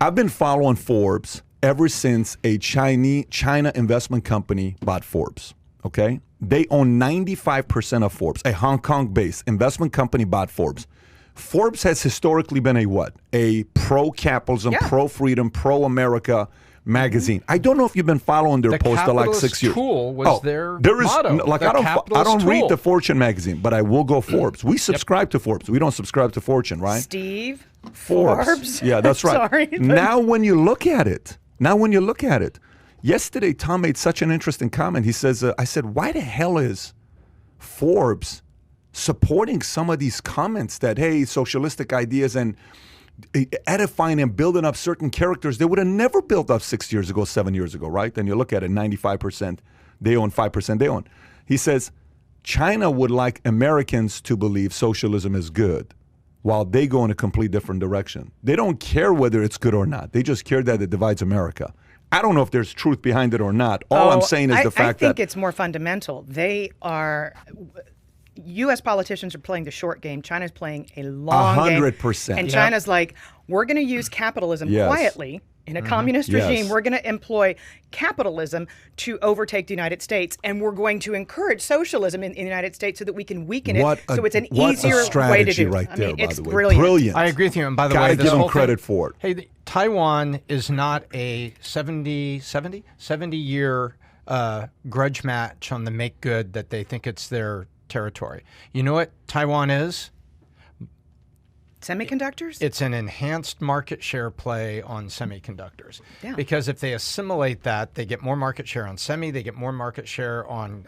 I've been following Forbes ever since a China investment company bought Forbes. Okay, they own 95% of Forbes. A Hong Kong-based investment company bought Forbes. Forbes has historically been a what? A pro-capitalism, pro-freedom, pro-America magazine. I don't know if you've been following their post the like 6 years. Tool was their motto. Like I don't read the Fortune magazine, but I will go Forbes. We subscribe to Forbes. We don't subscribe to Fortune, right? Steve Forbes. Yeah, that's right. Sorry, but... Now when you look at it, yesterday Tom made such an interesting comment. He says, I said, why the hell is Forbes supporting some of these comments that, hey, socialistic ideas and edifying and building up certain characters they would have never built up 6 years ago, 7 years ago, right? Then you look at it, 95% they own, 5% they own. He says, China would like Americans to believe socialism is good while they go in a complete different direction. They don't care whether it's good or not. They just care that it divides America. I don't know if there's truth behind it or not. All I'm saying is the fact that... I think it's more fundamental. They are... U.S. politicians are playing the short game. China's playing a long 100%. game. And China's like, we're going to use capitalism quietly in a communist regime. We're going to employ capitalism to overtake the United States, and we're going to encourage socialism in the United States so that we can weaken it. So it's an easier way to do. Right there, it's by the way. brilliant. I agree with you. And by the way, gotta give them credit for it. Hey, Taiwan is not a 70-year grudge match on the make good that they think it's their territory. You know what Taiwan is? Semiconductors? It's an enhanced market share play on semiconductors. Yeah. Because if they assimilate that, they get more market share on semi, they get more market share on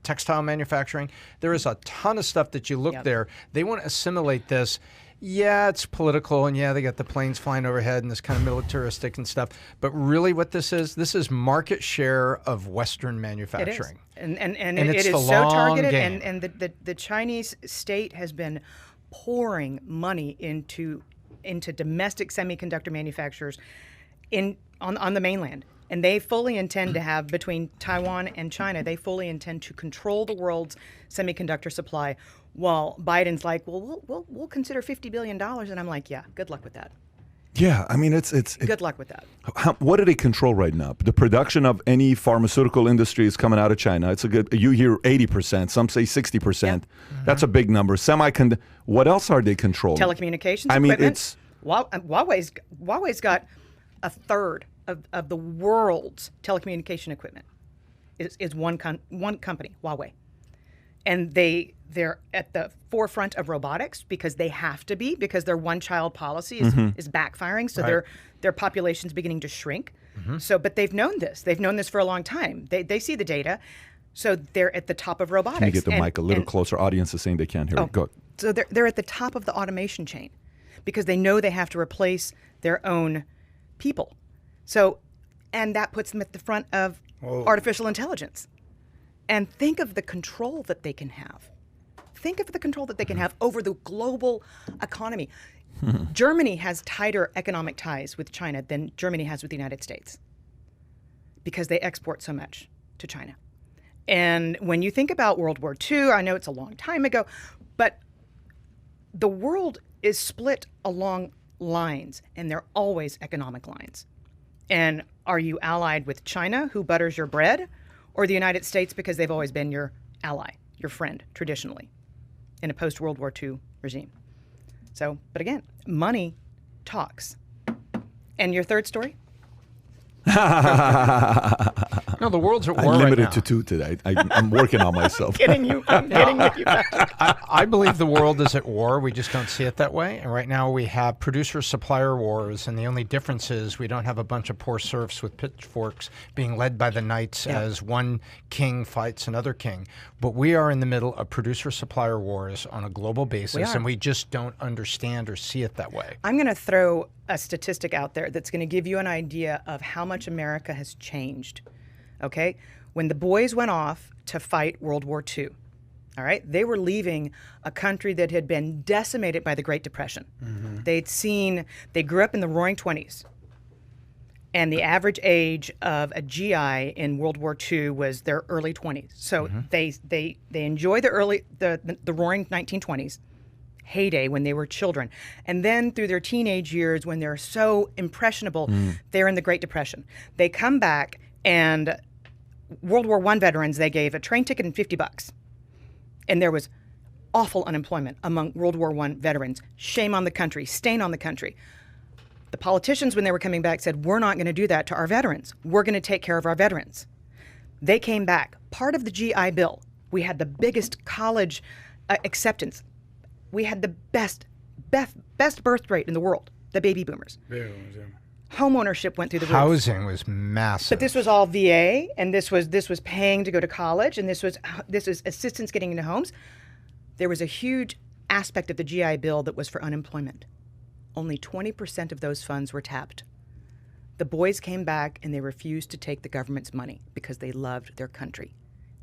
textile manufacturing. There is a ton of stuff that you look there. They want to assimilate this. Yeah, it's political, and yeah, they got the planes flying overhead and this kind of militaristic and stuff. But really what this is market share of Western manufacturing. It is. And it's it is the so long targeted, game. and the Chinese state has been pouring money into domestic semiconductor manufacturers on the mainland. And they fully intend to have, between Taiwan and China, they fully intend to control the world's semiconductor supply, while Biden's like, well, we'll consider $50 billion. And I'm like, yeah, good luck with that. Yeah, I mean, it's good luck with that. What do they control right now? The production of any pharmaceutical industry is coming out of China. It's a good, you hear 80%, some say 60%. That's a big number. What else are they controlling? Telecommunications I mean, equipment. Huawei's got a third of the world's telecommunication equipment is one company, Huawei. And they're at the forefront of robotics because they have to be, because their one-child policy is backfiring. So their population's beginning to shrink. So, but they've known this. They've known this for a long time. They see the data. So they're at the top of robotics. Can you get the mic a little closer? Audience is saying they can't hear it. Go. So they're at the top of the automation chain because they know they have to replace their own people. So, and that puts them at the front of artificial intelligence. And think of the control that they can have. Think of the control that they can have over the global economy. Germany has tighter economic ties with China than Germany has with the United States because they export so much to China. And when you think about World War II, I know it's a long time ago, but the world is split along lines, and they're always economic lines. And are you allied with China, who butters your bread, or the United States because they've always been your ally, your friend, traditionally, in a post-World War II regime? So, but again, money talks. And your third story? No, the world's at war I'm right limited now. to two today. I'm working on myself. I'm getting with you. I believe the world is at war. We just don't see it that way. And right now we have producer-supplier wars, and the only difference is we don't have a bunch of poor serfs with pitchforks being led by the knights as one king fights another king. But we are in the middle of producer-supplier wars on a global basis, and we just don't understand or see it that way. I'm going to throw a statistic out there that's going to give you an idea of how much America has changed. Okay? When the boys went off to fight World War II, all right, they were leaving a country that had been decimated by the Great Depression. They grew up in the Roaring 20s. And the average age of a GI in World War II was their early 20s. So they enjoy the Roaring 1920s, heyday when they were children. And then through their teenage years, when they're so impressionable, they're in the Great Depression. They come back, and World War I veterans, they gave a train ticket and $50. And there was awful unemployment among World War I veterans. Shame on the country, stain on the country. The politicians, when they were coming back, said, we're not going to do that to our veterans. We're going to take care of our veterans. They came back. Part of the GI Bill, we had the biggest college acceptance. We had the best birth rate in the world, the baby boomers. Home ownership went through the roof. Housing was massive. But this was all VA, and this was paying to go to college, and this was assistance getting into homes. There was a huge aspect of the GI Bill that was for unemployment. Only 20% of those funds were tapped. The boys came back, and they refused to take the government's money because they loved their country.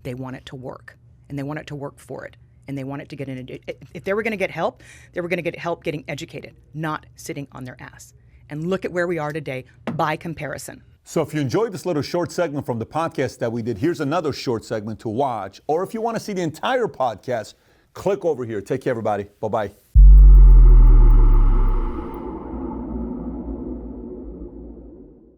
They want it to work, and they want it to work for it, and they want it to get in. If they were going to get help, they were going to get help getting educated, not sitting on their ass. And look at where we are today by comparison. So if you enjoyed this little short segment from the podcast that we did, here's another short segment to watch. Or if you want to see the entire podcast, click over here. Take care, everybody. Bye-bye.